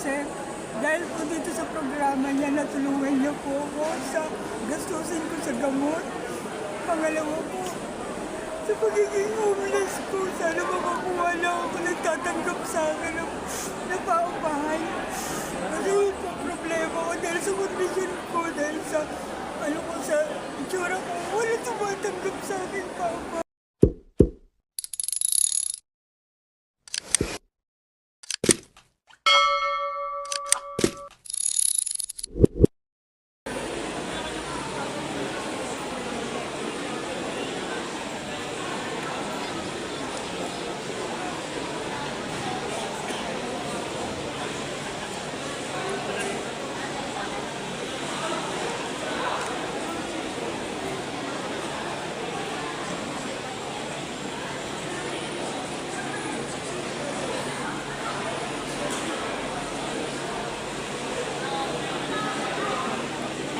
kasi dahil po dito sa programa niya, natulungan niya po ako sa gastusin ko sa gamot. Pangalawa po, sa pagiging homeless ko, sana makakuha lang ako nagtatanggap sa akin na paupahan. Kasi yun po problema ko dahil sa kondisyon ko, dahil sa sa itsura ko, wala tumatanggap sa akin paupahan.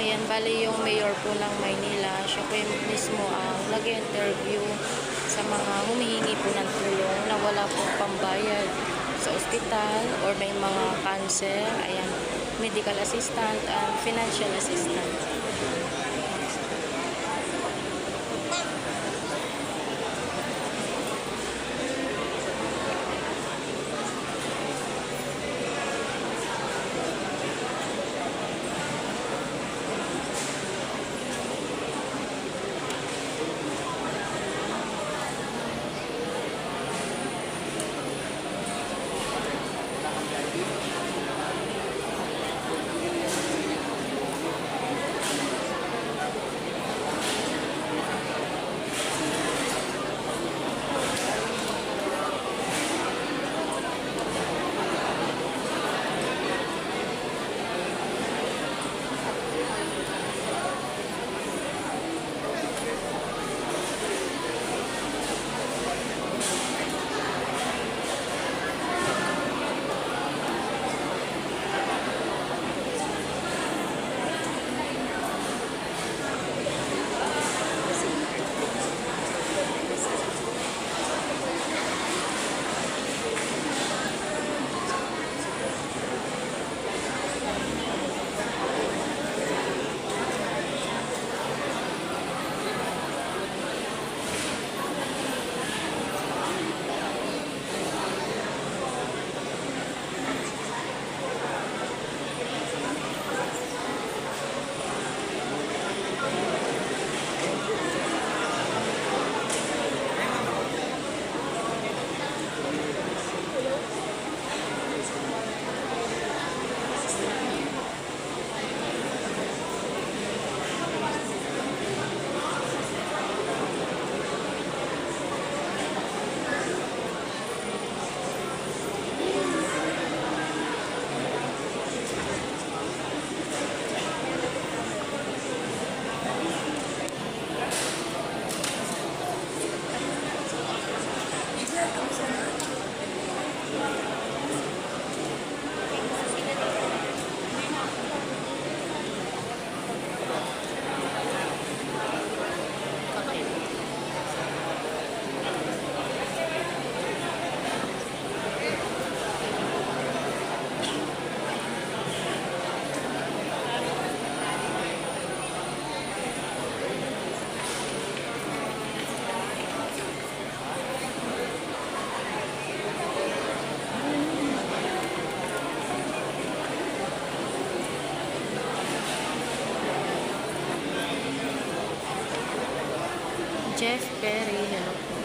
Ayan, bali yung mayor po ng Maynila, siya po yung mismo ang nag-interview sa mga humihingi po ng tulong na wala po pambayad sa ospital or may mga cancer, ayan, medical assistant and financial assistant. Jeff Perry, hello po.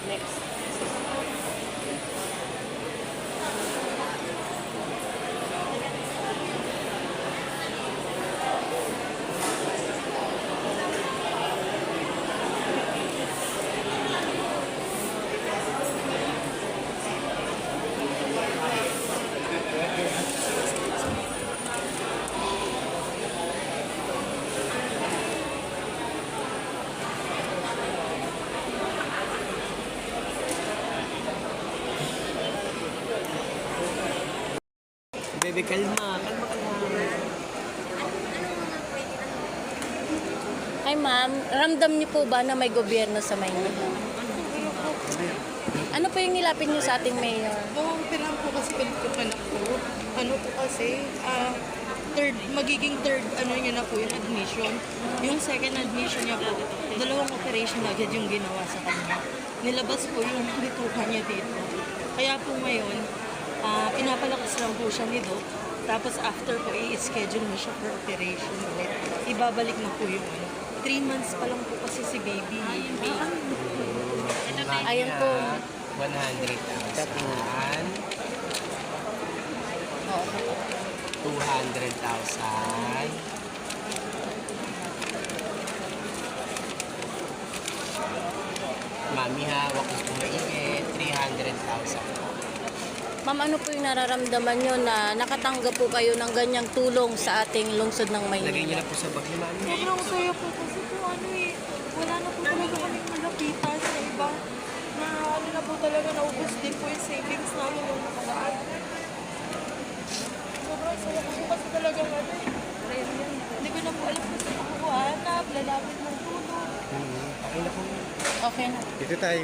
Next. Kalma ka lang. Hi ma'am, ramdam niyo po ba na may gobyerno sa Maynila? Ano po yung nilapit niyo sa ating mayor? Pinahan po kasi pinagkapanak ko. Ano po kasi, magiging third, ano niya na po yung admission. Yung second admission niya po, 2 operation agad yung ginawa sa kanya. Nilabas po yung lituhan niya dito. Kaya po ngayon, pinapalakas lang po siya ni Doc. Tapos after po, i-schedule na siya for operation ulit. Ibabalik na po yung 3 months pa lang po kasi si baby. Ayan po. 100,000. 200,000. Mami hawak ko maigit. 300,000. Ma'am, ano po yung nararamdaman nyo na nakatanggap po kayo ng ganyang tulong sa ating lungsod ng Lagay niyo Maynila? na po sa bag ni Mami. Sobrang saya po kasi po wala na po talaga kaming malapitan sa iba. Na na po talaga naubos din po yung savings namin nung nakaraan. Sobrang saya po kasi talaga hindi ko na po alam kung saan ako hanap, lalapit ng tulong. Okay na po. Okay na. Dito tayo.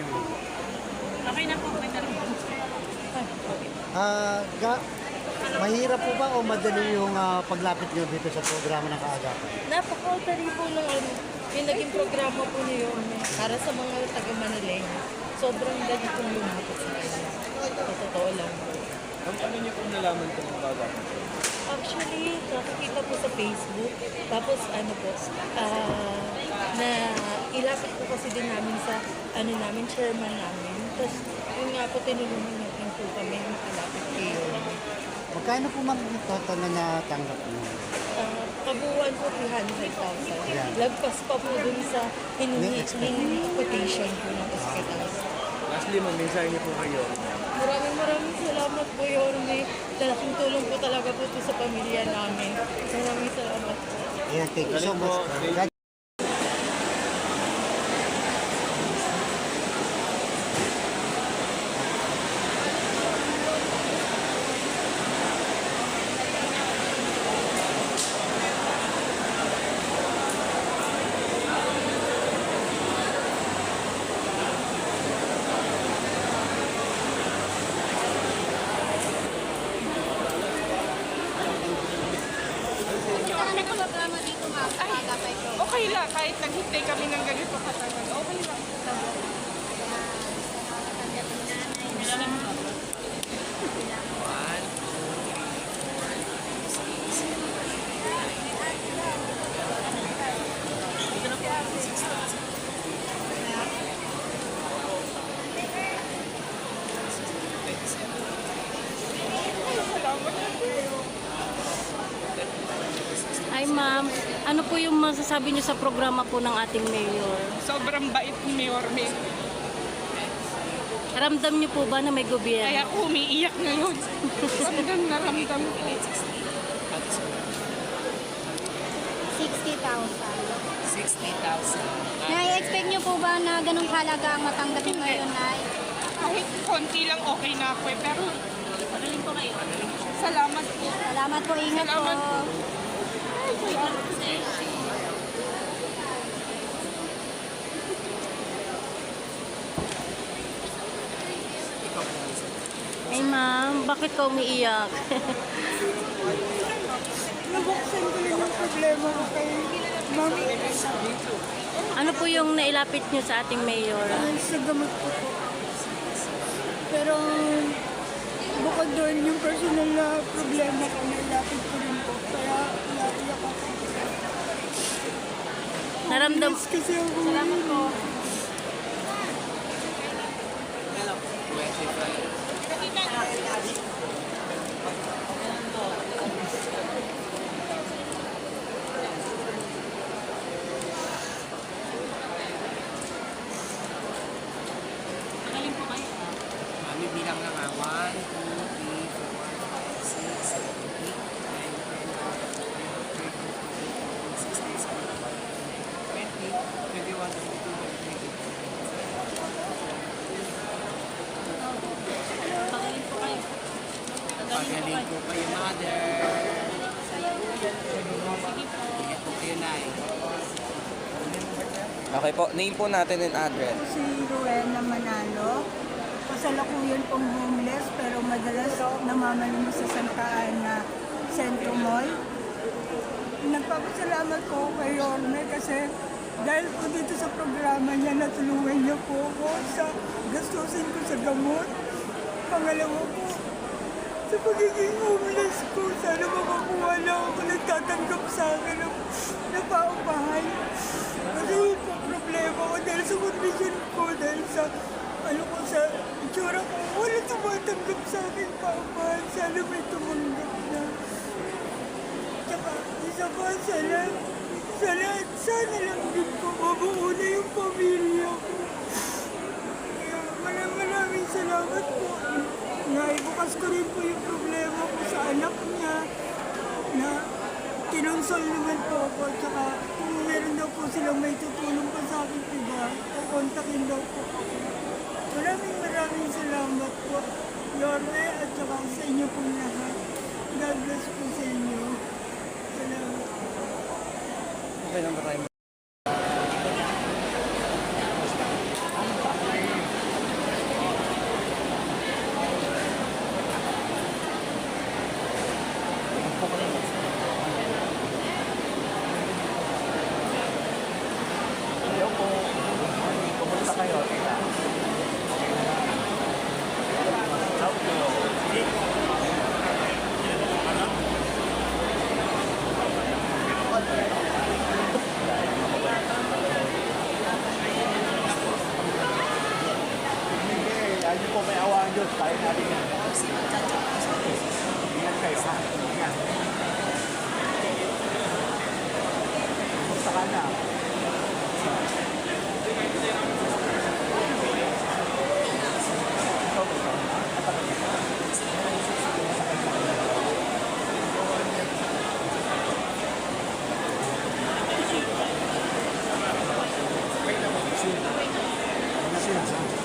Okay na po. May tanong. Mahirap po ba o madali yung paglapit nyo dito sa programa ng kaagapan? Napaka-tari po ng yung naging programa po ni Yorme para sa mga taga-Manileño. Sobrang dali pong lumapit sa kanila. Sa totoo lang. Paano niyo po nalaman kung magagawa? Actually, nakikita po sa Facebook. Tapos ano po, na ilapit po kasi din namin sa namin, chairman namin. Tapos yun nga po, tinulungan natin po kami makalapit kay Yorme. Magkano po ma'am yung total na natanggap nyo? Kabuuan po 300,000. Yeah. Lagpas pa po dun sa hiningi quotation po ng hospital. Lastly, mensahe niyo po kayo. Maraming salamat po, Yorme. Talaking tulong po talaga po ito sa pamilya namin. Maraming salamat po. Ayan, thank you so Galing po. much. Okay lang, kahit naghintay kami ng ganito katagal. Okay lang. Hi ma'am, ano po yung masasabi niyo sa programa po ng ating mayor? Sobrang bait ni Mayor May. Ramdam niyo po ba na may gobyerno? Kaya ako umiiyak ngayon. Ramdam na ramdam ko. 60,000. Na-expect niyo po ba na ganung halaga ang matanggapin ngayon, Nay? Kahit konti lang okay na ako eh. Pero salamat po. Salamat po, ingat po. Salamat po. Ay ma'am, bakit ka umiiyak? Nabuksan ko lang yung problema ko kay Mami. Ano po yung nailapit niyo sa ating mayor? Sa gamot ko po. Pero bukod doon, yung personal na problema ko, nailapit ko rin po. Kaya naiyak ako. Naramdam Kasi ako. Salamat po. Mami bilang lang 1, 2, 3, 4, 5, 6, 7, 8, 9, 10, 11, 12, 13, 14, 15, 16, 17, 18, 19, 20, 21, 22, 23, 24, 25, 26, 27, 28, 29, 30. Pagaling po kayo, mother. Okay po, name po natin and address. Si Rowena Manalo. Kasalukuyan pong homeless pero madalas namamalimos sa Santa Ana Centro Mall. Nagpapasalamat po kay Yorme kasi dahil po dito sa programa niya, natulungan niya po ako sa gastusin ko sa gamot. Pangalawa po, sa pagiging homeless ko, sana makakuha lang ako nagtatanggap sa akin na paupahan. Kasi yun po problema ko dahil sa kondisyon ko, dahil sa sa itsura ko, wala tumatanggap sa akin paupahan. Sana may tumanggap na. Tsaka, isa pa, sana lang din po mabuo na yung pamilya ko. Kaya maraming salamat po. Naibukas ko rin po yung problema ko sa anak niya na kinonsol naman po ako. Tsaka kung meron daw po silang may tutulong pa sa akin, diba, kukontakin daw po ako. Maraming salamat po, Yorme, at saka sa inyo pong lahat. God bless po sa inyo. Salamat. Okay lang ba tayo? Ayun po, may awaan Diyos. Kaya natin yan. Ingat kayo, ha? Ingat. Kumusta ka na?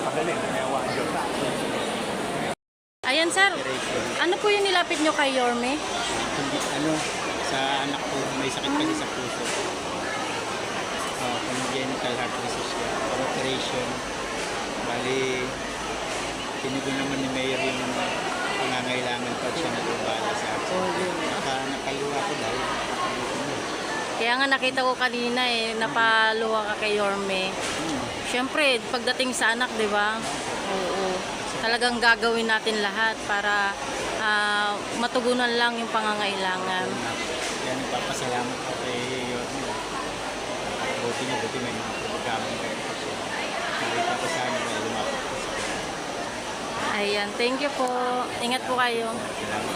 Pagaling, may awaan Diyos. Ayan sir, ano po yung nilapit nyo kay Yorme? Ano, sa anak ko, may sakit kasi sa puso. Congenital heart disease siya, operation. Bali, tinugon naman ni Mayor yung pangangailangan pa siya na tumbala sa akin. Nakaluwa ko dahil. Kaya nga nakita ko kanina napaluwa ka kay Yorme. Siyempre, pagdating sa anak, di ba? Oo. Talagang gagawin natin lahat para matugunan lang yung pangangailangan. Kaya nagpapasalamat ko kay Yorme. Buti may mga programang kayo pa siya. Nakita ko sana na lumapit ko sa kanya. Ayan, thank you po. Ingat po kayo. Salamat.